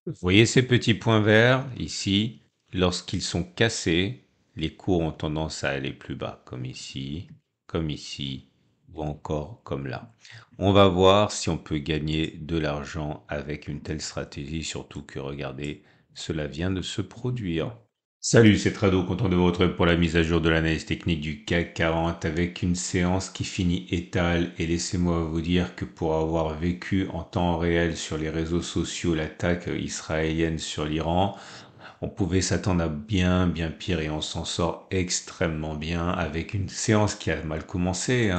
Vous voyez ces petits points verts ici, lorsqu'ils sont cassés, les cours ont tendance à aller plus bas, comme ici, ou encore comme là. On va voir si on peut gagner de l'argent avec une telle stratégie, surtout que regardez, cela vient de se produire. Salut, c'est Trado, content de vous retrouver pour la mise à jour de l'analyse technique du CAC 40 avec une séance qui finit étale et laissez-moi vous dire que pour avoir vécu en temps réel sur les réseaux sociaux l'attaque israélienne sur l'Iran, on pouvait s'attendre à bien pire et on s'en sort extrêmement bien avec une séance qui a mal commencé.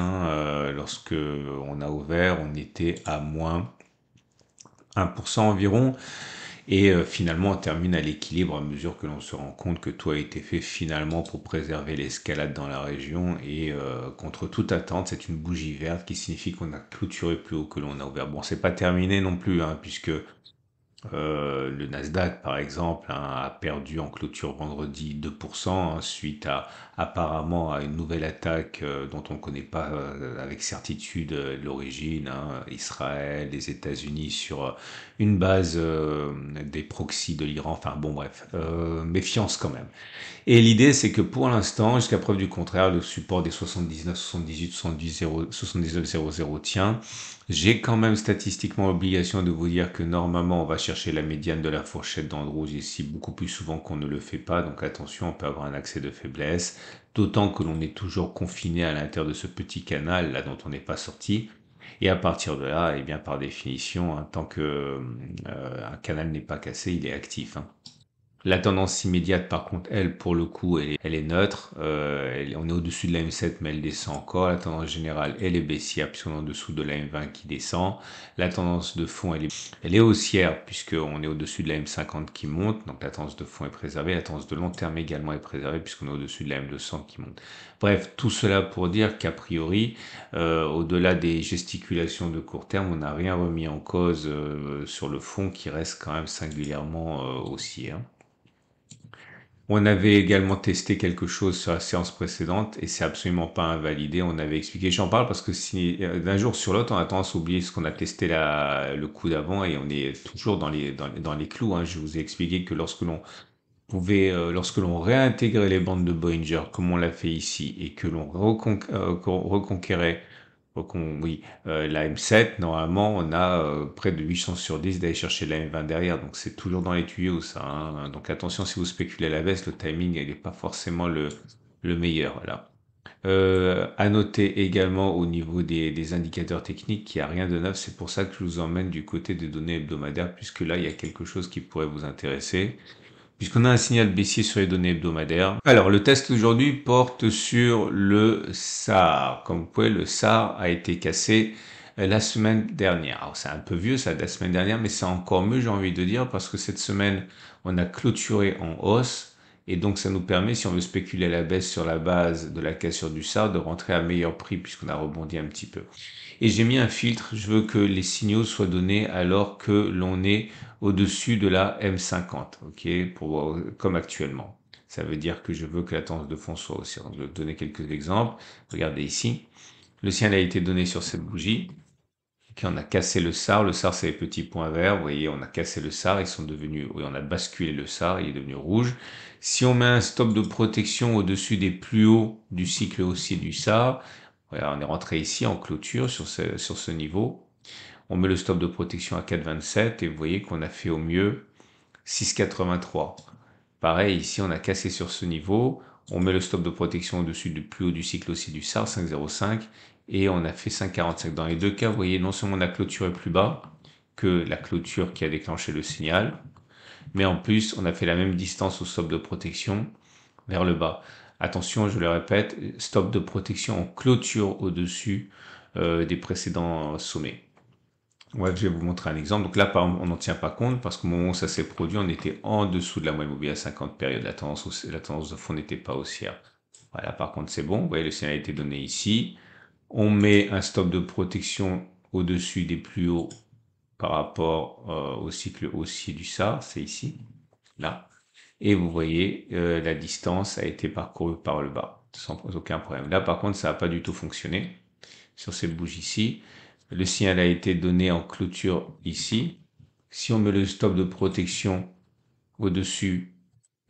Lorsque on a ouvert, on était à moins 1% environ. Et finalement, on termine à l'équilibre à mesure que l'on se rend compte que tout a été fait finalement pour préserver l'escalade dans la région et contre toute attente, c'est une bougie verte qui signifie qu'on a clôturé plus haut que l'on a ouvert. Bon, c'est pas terminé non plus, puisque le Nasdaq, par exemple, a perdu en clôture vendredi 2% suite à apparemment à une nouvelle attaque dont on ne connaît pas avec certitude l'origine, Israël, les États-Unis sur une base des proxys de l'Iran. Enfin bon, bref, méfiance quand même. Et l'idée, c'est que pour l'instant, jusqu'à preuve du contraire, le support des 79, 78, 70, 0, 79, 00 tient. J'ai quand même statistiquement l'obligation de vous dire que normalement, on va chercher la médiane de la fourchette dans le rouge ici beaucoup plus souvent qu'on ne le fait pas. Donc attention, on peut avoir un accès de faiblesse. D'autant que l'on est toujours confiné à l'intérieur de ce petit canal là dont on n'est pas sorti. Et à partir de là, eh bien par définition, tant que un canal n'est pas cassé, il est actif. La tendance immédiate, par contre, elle, pour le coup, elle est neutre. On est au-dessus de la M7, mais elle descend encore. La tendance générale, elle est baissière, puisqu'on est en dessous de la M20 qui descend. La tendance de fond, elle est haussière, puisqu'on est au-dessus de la M50 qui monte. Donc la tendance de fond est préservée. La tendance de long terme également est préservée, puisqu'on est au-dessus de la M200 qui monte. Bref, tout cela pour dire qu'a priori, au-delà des gesticulations de court terme, on n'a rien remis en cause sur le fond qui reste quand même singulièrement haussier. On avait également testé quelque chose sur la séance précédente et c'est absolument pas invalidé. On avait expliqué, j'en parle parce que si d'un jour sur l'autre, on a tendance à oublier ce qu'on a testé le coup d'avant et on est toujours dans les clous. Je vous ai expliqué que lorsque l'on réintégrait les bandes de Bollinger, comme on l'a fait ici, et que l'on reconquérait oui, la M7, normalement, on a près de 8 chances sur 10 d'aller chercher la M20 derrière. Donc, c'est toujours dans les tuyaux, ça. Donc, attention, si vous spéculez à la baisse, le timing, il n'est pas forcément le meilleur, là. À noter également au niveau des indicateurs techniques qu'il n'y a rien de neuf. C'est pour ça que je vous emmène du côté des données hebdomadaires, puisque là, il y a quelque chose qui pourrait vous intéresser puisqu'on a un signal baissier sur les données hebdomadaires. Alors, le test aujourd'hui porte sur le SAR. Comme vous pouvez, le SAR a été cassé la semaine dernière. Alors, c'est un peu vieux, ça, de la semaine dernière, mais c'est encore mieux, j'ai envie de dire, parce que cette semaine, on a clôturé en hausse. Et donc, ça nous permet, si on veut spéculer à la baisse sur la base de la cassure du SAR, de rentrer à meilleur prix, puisqu'on a rebondi un petit peu. Et j'ai mis un filtre, je veux que les signaux soient donnés alors que l'on est au-dessus de la M50, ok, comme actuellement. Ça veut dire que je veux que la tendance de fond soit aussi. Donc, je vais donner quelques exemples. Regardez ici. Le signal a été donné sur cette bougie. Ok, on a cassé le SAR. Le SAR, c'est les petits points verts. Vous voyez, on a cassé le SAR. Ils sont devenus, oui, on a basculé le SAR. Il est devenu rouge. Si on met un stop de protection au-dessus des plus hauts du cycle haussier du SAR, voilà, on est rentré ici en clôture sur ce niveau. On met le stop de protection à 4,27 et vous voyez qu'on a fait au mieux 6,83. Pareil, ici on a cassé sur ce niveau. On met le stop de protection au-dessus du plus haut du cycle aussi du SAR, 5,05. Et on a fait 5,45. Dans les deux cas, vous voyez, non seulement on a clôturé plus bas que la clôture qui a déclenché le signal, mais en plus on a fait la même distance au stop de protection vers le bas. Attention, je le répète, stop de protection en clôture au-dessus des précédents sommets. Ouais, je vais vous montrer un exemple. Donc là, par exemple, on n'en tient pas compte parce qu'au moment où ça s'est produit, on était en dessous de la moyenne mobile à 50 périodes. La tendance de fond n'était pas haussière. Voilà, par contre, c'est bon. Vous voyez, le signal a été donné ici. On met un stop de protection au-dessus des plus hauts par rapport au cycle haussier du SAR. C'est ici, là. Et vous voyez, la distance a été parcourue par le bas, sans aucun problème. Là, par contre, ça n'a pas du tout fonctionné sur cette bougie ici. Le signal a été donné en clôture ici. Si on met le stop de protection au-dessus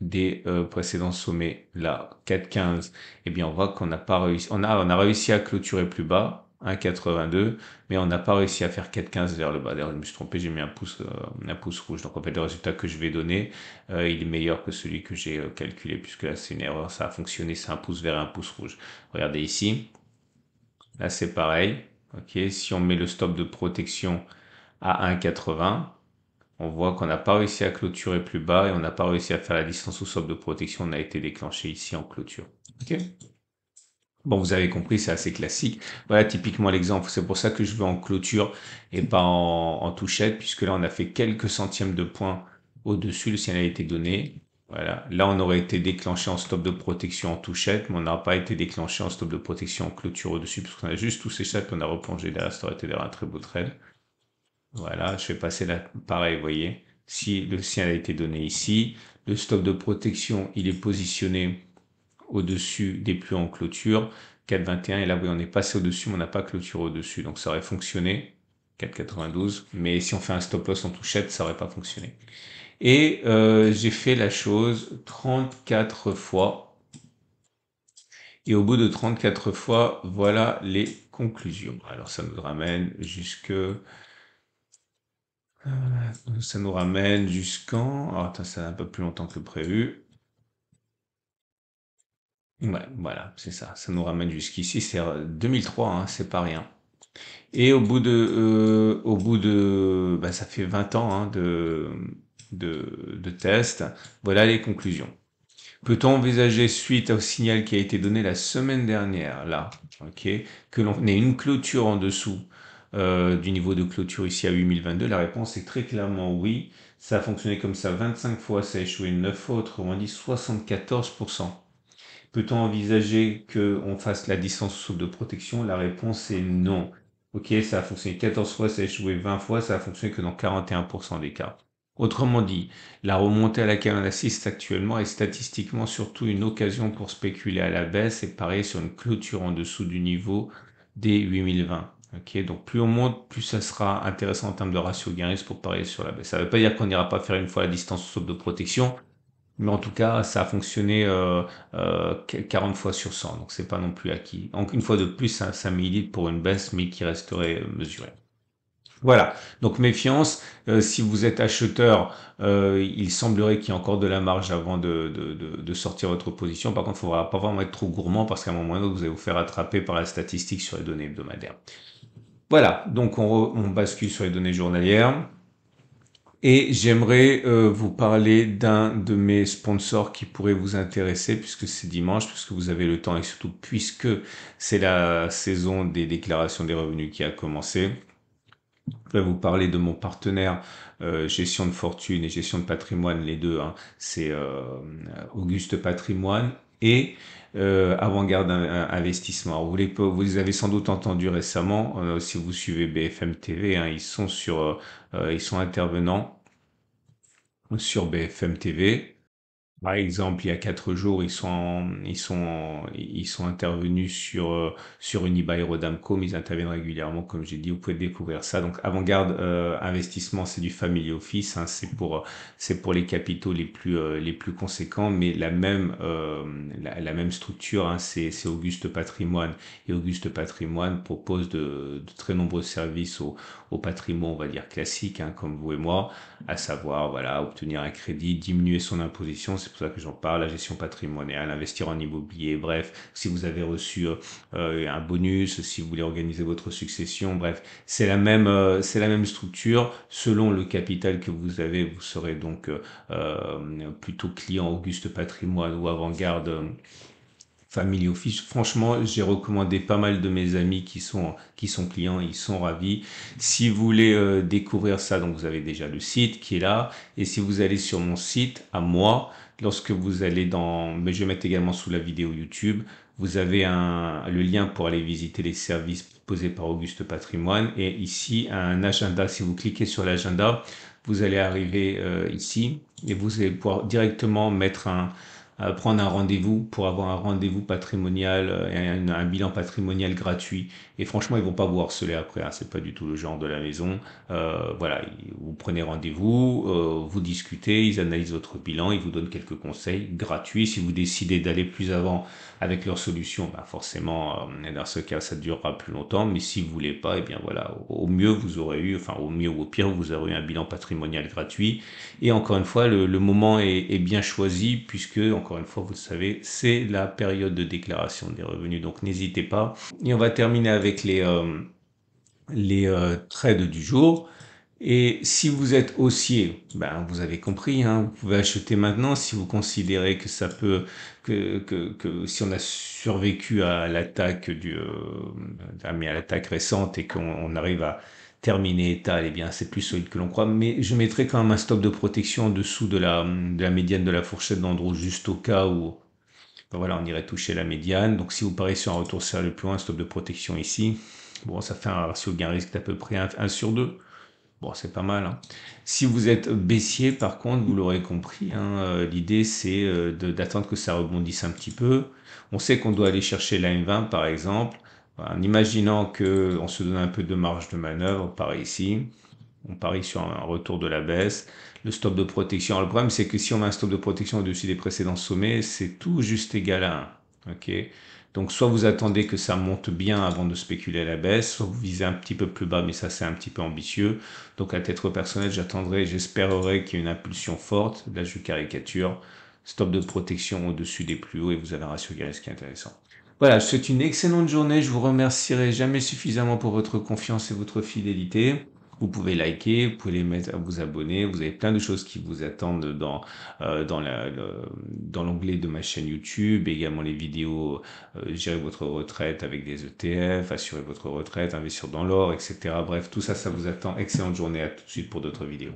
des précédents sommets, là, 4,15, eh bien, on voit qu'on n'a pas réussi, on a réussi à clôturer plus bas, 1,82, mais on n'a pas réussi à faire 4,15 vers le bas. D'ailleurs, je me suis trompé, j'ai mis un pouce rouge. Donc, en fait, le résultat que je vais donner, il est meilleur que celui que j'ai calculé, puisque là, c'est une erreur, ça a fonctionné, c'est un pouce vert et un pouce rouge. Regardez ici, là, c'est pareil. Ok, si on met le stop de protection à 1,80, on voit qu'on n'a pas réussi à clôturer plus bas et on n'a pas réussi à faire la distance au stop de protection. On a été déclenché ici en clôture. Ok. Bon, vous avez compris, c'est assez classique. Voilà typiquement l'exemple. C'est pour ça que je veux en clôture et pas en touchette, puisque là, on a fait quelques centièmes de points au-dessus. Le signal a été donné. Voilà. Là, on aurait été déclenché en stop de protection en touchette, mais on n'aura pas été déclenché en stop de protection en clôture au-dessus, puisqu'on a juste tous ces chats qu'on a replongé derrière. Ça aurait été derrière un très beau trade. Voilà, je vais passer là, pareil, vous voyez. Si le signal a été donné ici, le stop de protection, il est positionné au-dessus des plus en clôture, 4,21, et là, oui, on est passé au-dessus, mais on n'a pas clôturé au-dessus, donc ça aurait fonctionné, 4,92, mais si on fait un stop loss en touchette, ça aurait pas fonctionné. Et j'ai fait la chose 34 fois, et au bout de 34 fois, voilà les conclusions. Alors ça nous ramène jusque... Ça nous ramène jusqu'en... Oh, attends, ça a un peu plus longtemps que prévu. Ouais, voilà, c'est ça. Ça nous ramène jusqu'ici. C'est 2003, hein, c'est pas rien. Et bah, ça fait 20 ans hein, de tests. Voilà les conclusions. Peut-on envisager, suite au signal qui a été donné la semaine dernière, là, ok, que l'on ait une clôture en dessous du niveau de clôture ici à 8022? La réponse est très clairement oui. Ça a fonctionné comme ça 25 fois, ça a échoué 9 fois, autrement dit 74%. Peut-on envisager qu'on fasse la distance sous de protection? La réponse est non. Ok, ça a fonctionné 14 fois, ça a échoué 20 fois, ça a fonctionné que dans 41% des cas. Autrement dit, la remontée à laquelle on assiste actuellement est statistiquement surtout une occasion pour spéculer à la baisse et parier sur une clôture en dessous du niveau des 8020. Ok, donc plus on monte, plus ça sera intéressant en termes de ratio gain-risque pour parier sur la baisse. Ça ne veut pas dire qu'on n'ira pas faire une fois la distance sous de protection, mais en tout cas, ça a fonctionné 40 fois sur 100, donc c'est pas non plus acquis. Donc une fois de plus, ça milite pour une baisse, mais qui resterait mesurée. Voilà, donc méfiance, si vous êtes acheteur, il semblerait qu'il y ait encore de la marge avant de sortir votre position. Par contre, il ne faudra pas vraiment être trop gourmand parce qu'à un moment donné, vous allez vous faire attraper par la statistique sur les données hebdomadaires. Voilà, donc on bascule sur les données journalières. Et j'aimerais vous parler d'un de mes sponsors qui pourrait vous intéresser puisque c'est dimanche, puisque vous avez le temps et surtout puisque c'est la saison des déclarations des revenus qui a commencé. Je vais vous parler de mon partenaire gestion de fortune et gestion de patrimoine, les deux, hein, c'est Auguste Patrimoine et Avant-Garde Investissement. Alors, vous les avez sans doute entendu récemment, si vous suivez BFM TV, hein, ils sont intervenants sur BFM TV. Par exemple, il y a 4 jours, ils sont intervenus sur Unibail Rodamco, mais ils interviennent régulièrement, comme j'ai dit. Vous pouvez découvrir ça. Donc, Avant-Garde Investissement, c'est du family office, hein, c'est pour les capitaux les plus conséquents, mais la même structure, hein, c'est Auguste Patrimoine. Et Auguste Patrimoine propose de très nombreux services au patrimoine, on va dire classique, hein, comme vous et moi, à savoir, voilà, obtenir un crédit, diminuer son imposition, c'est pour ça que j'en parle, la gestion patrimoniale, investir en immobilier, bref, si vous avez reçu un bonus, si vous voulez organiser votre succession, bref, c'est la même structure. Selon le capital que vous avez, vous serez donc plutôt client Auguste Patrimoine ou Avant-Garde. Family Office, franchement, j'ai recommandé pas mal de mes amis qui sont clients, ils sont ravis. Si vous voulez découvrir ça, donc vous avez déjà le site qui est là. Et si vous allez sur mon site, à moi, lorsque vous allez mais je vais mettre également sous la vidéo YouTube, vous avez le lien pour aller visiter les services proposés par Auguste Patrimoine. Et ici, un agenda. Si vous cliquez sur l'agenda, vous allez arriver ici et vous allez pouvoir directement mettre prendre un rendez-vous pour avoir un rendez-vous patrimonial et un bilan patrimonial gratuit. Et franchement, ils vont pas vous harceler après, hein, c'est pas du tout le genre de la maison. Voilà, vous prenez rendez-vous, vous discutez, ils analysent votre bilan, ils vous donnent quelques conseils gratuits. Si vous décidez d'aller plus avant avec leur solution, bah forcément, dans ce cas, ça durera plus longtemps. Mais si vous voulez pas, eh bien voilà, au mieux vous aurez eu, enfin au mieux ou au pire, vous aurez eu un bilan patrimonial gratuit. Et encore une fois, le moment est bien choisi puisque, encore une fois, vous le savez, c'est la période de déclaration des revenus. Donc n'hésitez pas. Et on va terminer avec les trades du jour. Et si vous êtes haussier, ben vous avez compris, hein, vous pouvez acheter maintenant si vous considérez que ça peut, que si on a survécu à l'attaque à l'attaque récente et qu'on arrive à terminer étal, eh bien c'est plus solide que l'on croit. Mais je mettrai quand même un stop de protection en dessous de la médiane de la fourchette d'Andrew, juste au cas où, ben voilà, on irait toucher la médiane. Donc si vous pariez sur un retour sérieux plus loin, un stop de protection ici. Bon, ça fait un ratio gain-risque d'à peu près 1 sur 2. Bon, c'est pas mal, hein. Si vous êtes baissier, par contre, vous l'aurez compris, hein, l'idée c'est d'attendre que ça rebondisse un petit peu. On sait qu'on doit aller chercher la M20 par exemple. Voilà, en imaginant que on se donne un peu de marge de manœuvre, pareil ici, on parie sur un retour de la baisse. Le stop de protection. Alors, le problème c'est que si on met un stop de protection au-dessus des précédents sommets, c'est tout juste égal à 1. Ok. Donc soit vous attendez que ça monte bien avant de spéculer à la baisse, soit vous visez un petit peu plus bas, mais ça c'est un petit peu ambitieux. Donc à titre personnel, j'attendrai, j'espérerai qu'il y ait une impulsion forte. Là je caricature. Stop de protection au-dessus des plus hauts et vous avez un ratio gain qui est intéressant. Voilà, je vous souhaite une excellente journée. Je vous remercierai jamais suffisamment pour votre confiance et votre fidélité. Vous pouvez liker, vous pouvez les mettre à vous abonner. Vous avez plein de choses qui vous attendent dans l'onglet de ma chaîne YouTube, également les vidéos gérer votre retraite avec des ETF, assurer votre retraite, investir dans l'or, etc. Bref, tout ça, ça vous attend. Excellente journée, à tout de suite pour d'autres vidéos.